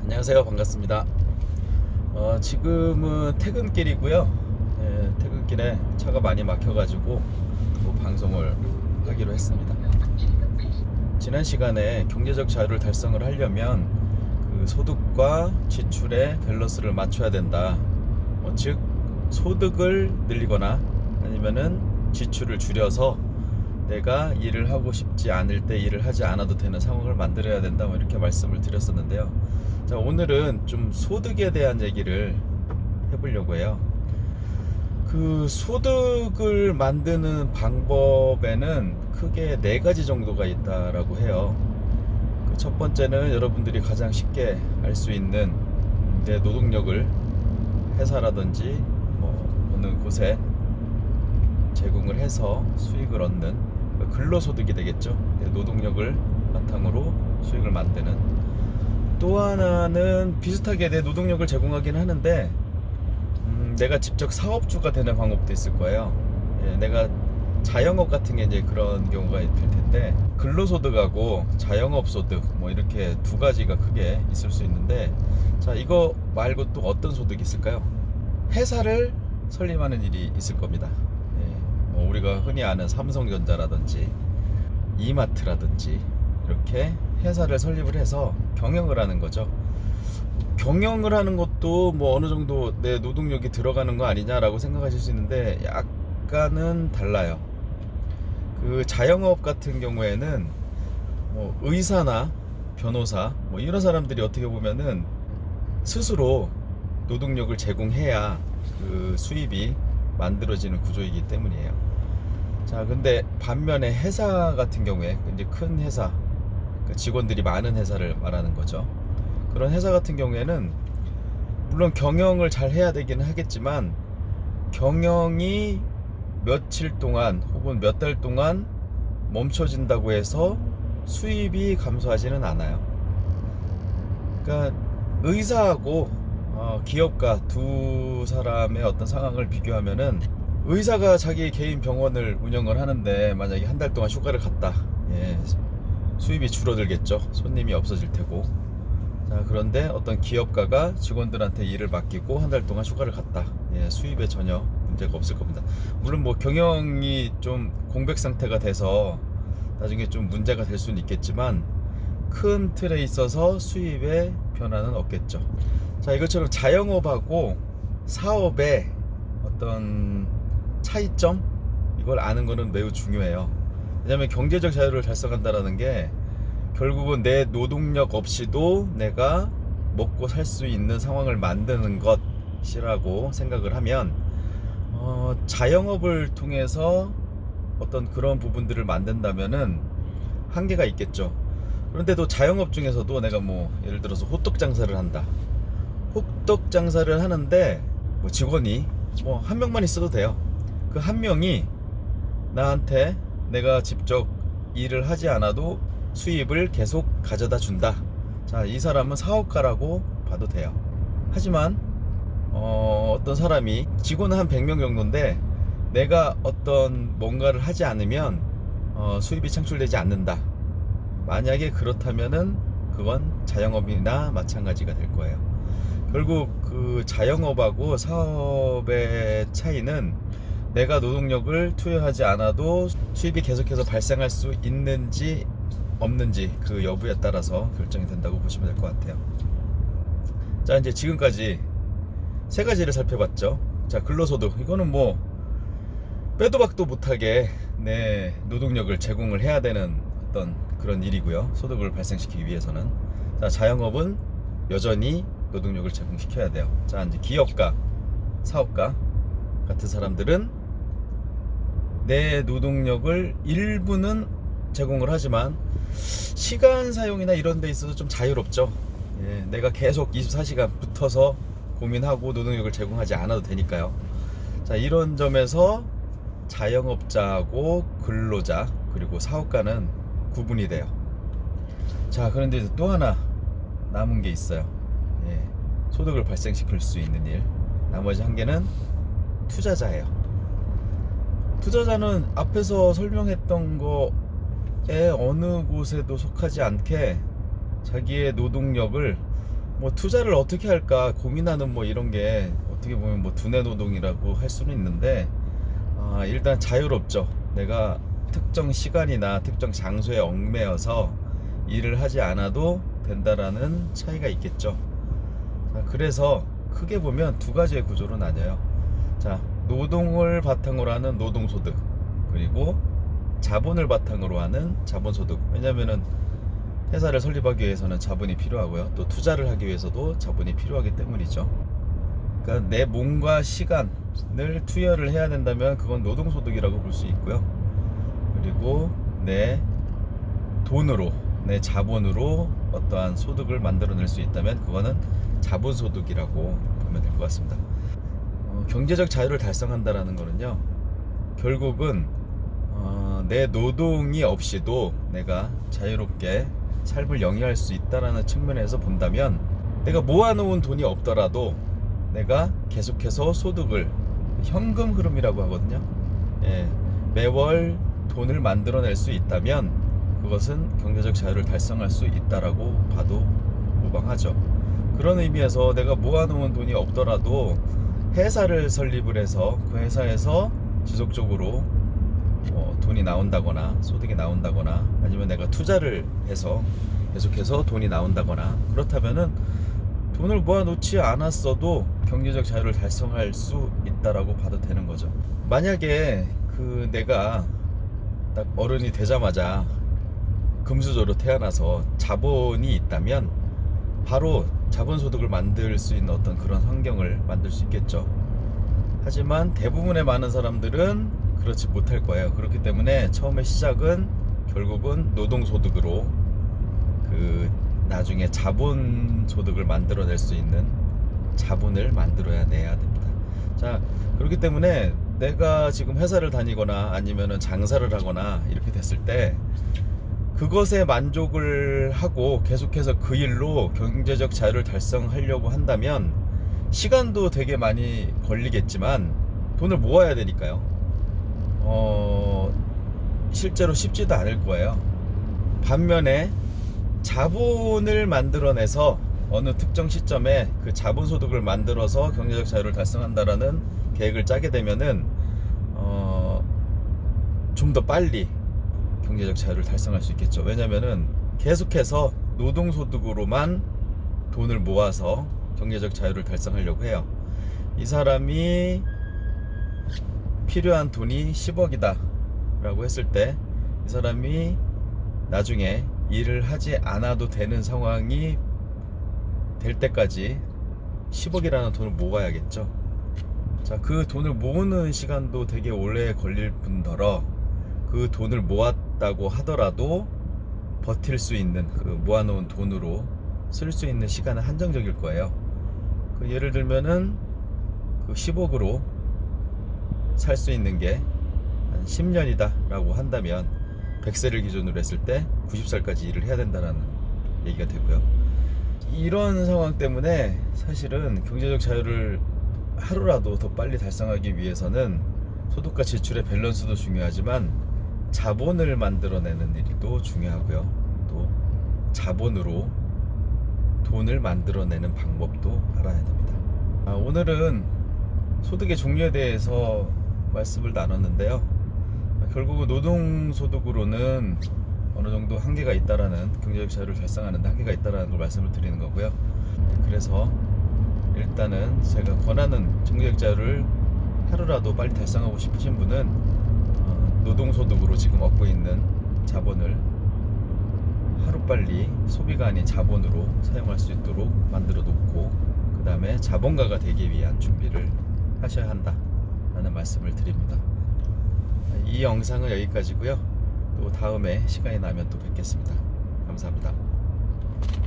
안녕하세요. 반갑습니다. 지금은 퇴근길이고요. 퇴근길에 차가 많이 막혀가지고 또 방송을 하기로 했습니다. 지난 시간에 경제적 자유를 달성을 하려면 그 소득과 지출의 밸런스를 맞춰야 된다. 즉 소득을 늘리거나 아니면은 지출을 줄여서 내가 일을 하고 싶지 않을 때 일을 하지 않아도 되는 상황을 만들어야 된다, 이렇게 말씀을 드렸었는데요. 자, 오늘은 좀 소득에 대한 얘기를 해보려고 해요. 그 소득을 만드는 방법에는 크게 4가지 정도가 있다라고 해요. 그 첫 번째는 여러분들이 가장 쉽게 알 수 있는 내 노동력을 회사라든지 어느 곳에 제공을 해서 수익을 얻는 근로소득이 되겠죠. 내 노동력을 바탕으로 수익을 만드는. 또 하나는 비슷하게 내 노동력을 제공하긴 하는데 내가 직접 사업주가 되는 방법도 있을 거예요. 내가 자영업 같은 게 이제 그런 경우가 될 텐데, 근로소득하고 자영업소득 이렇게 2가지가 크게 있을 수 있는데, 자, 이거 말고 또 어떤 소득이 있을까요? 회사를 설립하는 일이 있을 겁니다. 우리가 흔히 아는 삼성전자라든지 이마트라든지 이렇게 회사를 설립을 해서 경영을 하는 거죠. 경영을 하는 것도 어느 정도 내 노동력이 들어가는 거 아니냐라고 생각하실 수 있는데, 약간은 달라요. 그 자영업 같은 경우에는 의사나 변호사 이런 사람들이 어떻게 보면은 스스로 노동력을 제공해야 그 수입이 만들어지는 구조이기 때문이에요. 자, 근데 반면에 회사 같은 경우에, 이제 큰 회사, 직원들이 많은 회사를 말하는 거죠. 그런 회사 같은 경우에는 물론 경영을 잘 해야 되기는 하겠지만, 경영이 며칠 동안 혹은 몇 달 동안 멈춰진다고 해서 수입이 감소하지는 않아요. 그러니까 의사하고 기업가 두 사람의 어떤 상황을 비교하면은, 의사가 자기 개인 병원을 운영을 하는데 만약에 한 달 동안 휴가를 갔다, 수입이 줄어들겠죠. 손님이 없어질 테고. 자, 그런데 어떤 기업가가 직원들한테 일을 맡기고 한 달 동안 휴가를 갔다, 수입에 전혀 문제가 없을 겁니다. 물론 경영이 좀 공백 상태가 돼서 나중에 좀 문제가 될 수는 있겠지만, 큰 틀에 있어서 수입에 변화는 없겠죠. 자, 이것처럼 자영업하고 사업의 어떤 차이점, 이걸 아는 거는 매우 중요해요. 왜냐하면 경제적 자유를 달성한다라는 게 결국은 내 노동력 없이도 내가 먹고 살 수 있는 상황을 만드는 것이라고 생각을 하면, 자영업을 통해서 어떤 그런 부분들을 만든다면은 한계가 있겠죠. 그런데도 자영업 중에서도 내가 예를 들어서 호떡 장사를 한다. 호떡 장사를 하는데 직원이 한 명만 있어도 돼요. 그 한 명이 나한테 내가 직접 일을 하지 않아도 수입을 계속 가져다 준다. 자, 이 사람은 사업가라고 봐도 돼요. 하지만 어떤 사람이 직원은 한 100명 정도인데 내가 어떤 뭔가를 하지 않으면 수입이 창출되지 않는다. 만약에 그렇다면은 그건 자영업이나 마찬가지가 될 거예요. 결국 그 자영업하고 사업의 차이는 내가 노동력을 투여하지 않아도 수입이 계속해서 발생할 수 있는지 없는지, 그 여부에 따라서 결정이 된다고 보시면 될 것 같아요. 자, 이제 지금까지 3가지를 살펴봤죠. 자, 근로소득, 이거는 빼도 박도 못하게 내 노동력을 제공을 해야 되는 어떤 그런 일이고요. 소득을 발생시키기 위해서는. 자, 자영업은 여전히 노동력을 제공시켜야 돼요. 자, 이제 기업가, 사업가 같은 사람들은 내 노동력을 일부는 제공을 하지만 시간 사용이나 이런 데 있어서 좀 자유롭죠. 내가 계속 24시간 붙어서 고민하고 노동력을 제공하지 않아도 되니까요. 자, 이런 점에서 자영업자하고 근로자 그리고 사업가는 구분이 돼요. 자, 그런데 이제 또 하나 남은 게 있어요. 소득을 발생시킬 수 있는 일. 나머지 한 개는 투자자예요. 투자자는 앞에서 설명했던 거에 어느 곳에도 속하지 않게 자기의 노동력을 뭐 투자를 어떻게 할까 고민하는 뭐 이런 게 어떻게 보면 뭐 두뇌 노동이라고 할 수는 있는데, 일단 자유롭죠. 내가 특정 시간이나 특정 장소에 얽매여서 일을 하지 않아도 된다라는 차이가 있겠죠. 자, 그래서 크게 보면 두 가지의 구조로 나뉘어요. 자, 노동을 바탕으로 하는 노동소득, 그리고 자본을 바탕으로 하는 자본소득. 왜냐면은 회사를 설립하기 위해서는 자본이 필요하고요. 또 투자를 하기 위해서도 자본이 필요하기 때문이죠. 그러니까 내 몸과 시간을 투여를 해야 된다면 그건 노동소득이라고 볼 수 있고요. 그리고 내 돈으로, 내 자본으로 어떠한 소득을 만들어낼 수 있다면 그거는 자본소득이라고 보면 될 것 같습니다. 경제적 자유를 달성한다라는 거는요, 결국은 내 노동이 없이도 내가 자유롭게 삶을 영위할 수 있다라는 측면에서 본다면, 내가 모아놓은 돈이 없더라도 내가 계속해서 소득을, 현금 흐름이라고 하거든요. 예, 매월 돈을 만들어낼 수 있다면 그것은 경제적 자유를 달성할 수 있다라고 봐도 무방하죠. 그런 의미에서 내가 모아놓은 돈이 없더라도 회사를 설립을 해서 그 회사에서 지속적으로 돈이 나온다거나 소득이 나온다거나, 아니면 내가 투자를 해서 계속해서 돈이 나온다거나, 그렇다면은 돈을 모아놓지 않았어도 경제적 자유를 달성할 수 있다라고 봐도 되는 거죠. 만약에 내가 딱 어른이 되자마자 금수저로 태어나서 자본이 있다면 바로 자본소득을 만들 수 있는 어떤 그런 환경을 만들 수 있겠죠. 하지만 대부분의 많은 사람들은 그렇지 못할 거예요. 그렇기 때문에 처음에 시작은 결국은 노동소득으로 나중에 자본소득을 만들어낼 수 있는 자본을 내야 됩니다. 자, 그렇기 때문에 내가 지금 회사를 다니거나 아니면은 장사를 하거나 이렇게 됐을 때 그것에 만족을 하고 계속해서 그 일로 경제적 자유를 달성하려고 한다면 시간도 되게 많이 걸리겠지만 돈을 모아야 되니까요. 실제로 쉽지도 않을 거예요. 반면에 자본을 만들어내서 어느 특정 시점에 그 자본소득을 만들어서 경제적 자유를 달성한다라는 계획을 짜게 되면은 좀 더 빨리 경제적 자유를 달성할 수 있겠죠. 왜냐면은 계속해서 노동소득으로만 돈을 모아서 경제적 자유를 달성하려고 해요. 이 사람이 필요한 돈이 10억이다 라고 했을 때 이 사람이 나중에 일을 하지 않아도 되는 상황이 될 때까지 10억이라는 돈을 모아야겠죠. 자, 그 돈을 모으는 시간도 되게 오래 걸릴 뿐더러 그 돈을 모았다고 하더라도 버틸 수 있는, 그 모아놓은 돈으로 쓸 수 있는 시간은 한정적일 거예요. 예를 들면은 그 10억으로 살 수 있는 게 한 10년이다 라고 한다면 100세를 기준으로 했을 때 90살까지 일을 해야 된다라는 얘기가 되고요. 이런 상황 때문에 사실은 경제적 자유를 하루라도 더 빨리 달성하기 위해서는 소득과 지출의 밸런스도 중요하지만 자본을 만들어내는 일도 중요하고요. 또 자본으로 돈을 만들어내는 방법도 알아야 됩니다. 오늘은 소득의 종류에 대해서 말씀을 나눴는데요. 결국은 노동소득으로는 어느 정도 한계가 있다라는, 경제적 자유를 달성하는 데 한계가 있다라는 걸 말씀을 드리는 거고요. 그래서 일단은 제가 권하는 경제적 자유를 하루라도 빨리 달성하고 싶으신 분은 노동소득으로 지금 얻고 있는 자본을 하루빨리 소비가 아닌 자본으로 사용할 수 있도록 만들어 놓고 그 다음에 자본가가 되기 위한 준비를 하셔야 한다라는 말씀을 드립니다. 이 영상은 여기까지고요. 또 다음에 시간이 나면 또 뵙겠습니다. 감사합니다.